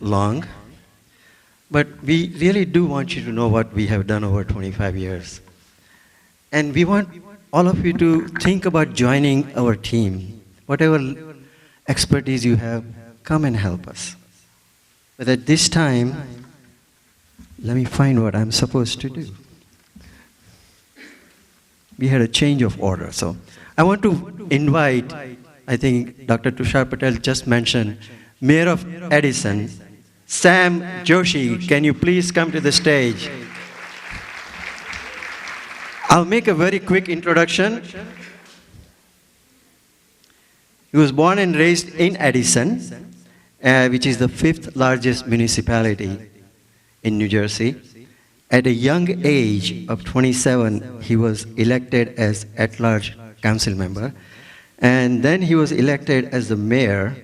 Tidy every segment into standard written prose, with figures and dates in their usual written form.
long, but we really do want you to know what we have done over 25 years. And we want all of you to think about joining our team. Whatever expertise you have, come and help us. But at this time, let me find what I'm supposed to do. We had a change of order. So I want to invite, I think Dr. Tushar Patel just mentioned, Mayor of Edison, Sam Joshi. Can you please come to the stage? I'll make a very quick introduction. He was born and raised in Edison, which is the 5th largest municipality in New Jersey. At a young age of 27, he was elected as at-large council member. And then he was elected as the mayor.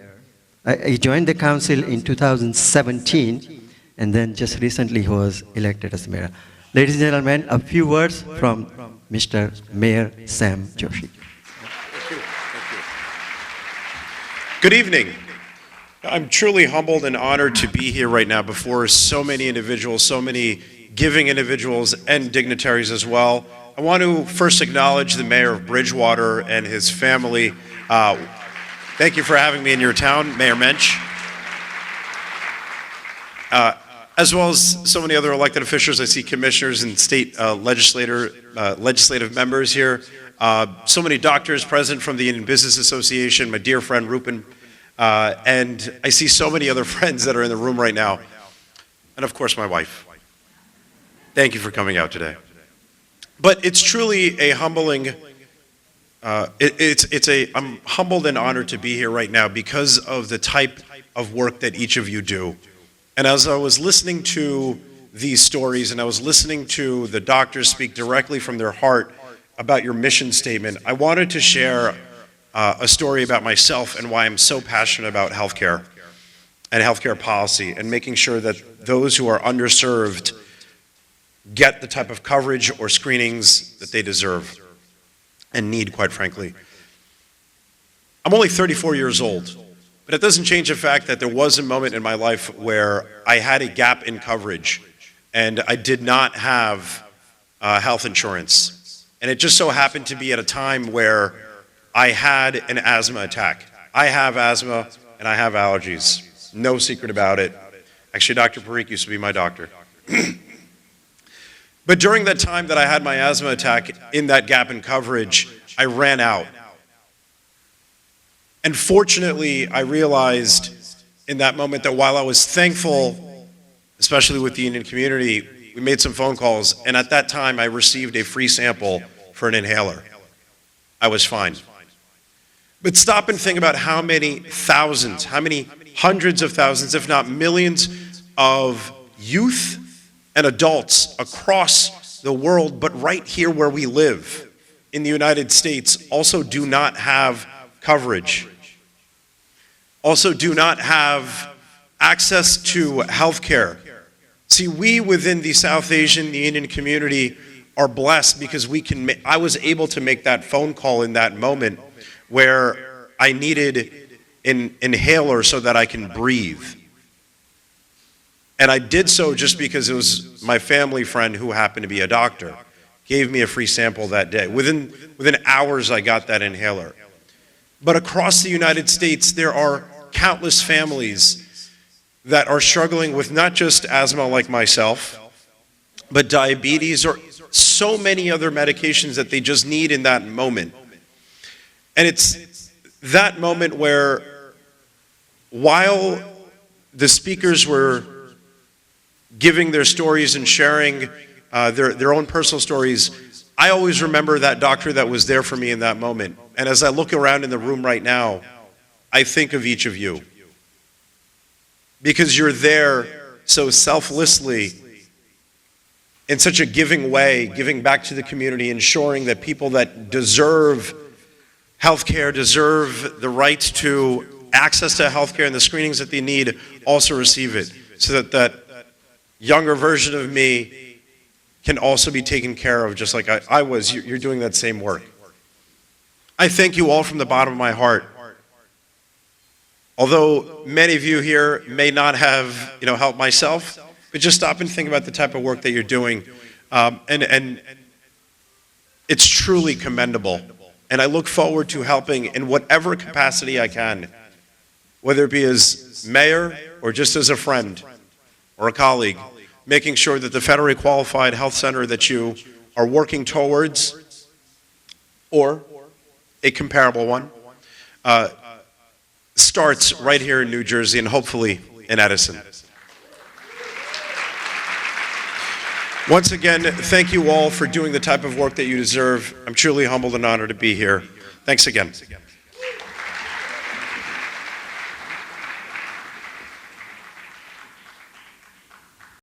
He joined the council in 2017, and then just recently he was elected as mayor. Ladies and gentlemen, a few words from Mr. Mayor Sam Joshi. Thank you. Good evening. I'm truly humbled and honored to be here right now before so many individuals, so many giving individuals and dignitaries as well. I want to first acknowledge the mayor of Bridgewater and his family. Thank you for having me in your town, Mayor Mensch. As well as so many other elected officials. I see commissioners and state legislative members here. So many doctors present from the Indian Business Association, my dear friend Rupen, and I see so many other friends that are in the room right now. And of course my wife. Thank you for coming out today. But it's truly a humbling, I'm humbled and honored to be here right now because of the type of work that each of you do. And as I was listening to these stories and I was listening to the doctors speak directly from their heart about your mission statement, I wanted to share a story about myself and why I'm so passionate about healthcare and healthcare policy and making sure that those who are underserved get the type of coverage or screenings that they deserve and need, quite frankly. I'm only 34 years old, but it doesn't change the fact that there was a moment in my life where I had a gap in coverage and I did not have health insurance. And it just so happened to be at a time where I had an asthma attack. I have asthma and I have allergies. No secret about it. Actually, Dr. Parikh used to be my doctor. But during that time that I had my asthma attack, in that gap in coverage, I ran out. And fortunately, I realized in that moment that while I was thankful, especially with the Indian community, we made some phone calls, and at that time I received a free sample for an inhaler. I was fine. But stop and think about how many thousands, how many hundreds of thousands, if not millions of youth and adults across the world, but right here where we live in the United States, also do not have coverage, also do not have access to health care. See, we within the South Asian, the Indian community are blessed because I was able to make that phone call in that moment where I needed an inhaler so that I can breathe. And I did so just because it was my family friend who happened to be a doctor, gave me a free sample that day. Within hours, I got that inhaler. But across the United States, there are countless families that are struggling with not just asthma like myself, but diabetes or so many other medications that they just need in that moment. And it's that moment where while the speakers were giving their stories and sharing their own personal stories, I always remember that doctor that was there for me in that moment. And as I look around in the room right now, I think of each of you. Because you're there so selflessly, in such a giving way, giving back to the community, ensuring that people that deserve health care, deserve the right to access to health care and the screenings that they need, also receive it. So that that younger version of me can also be taken care of just like I was. You're doing that same work. I thank you all from the bottom of my heart. Although many of you here may not have, helped myself, but just stop and think about the type of work that you're doing. And it's truly commendable. And I look forward to helping in whatever capacity I can, whether it be as mayor or just as a friend or a colleague, making sure that the federally qualified health center that you are working towards, or a comparable one, starts right here in New Jersey and hopefully in Edison. Once again, thank you all for doing the type of work that you deserve. I'm truly humbled and honored to be here. Thanks again.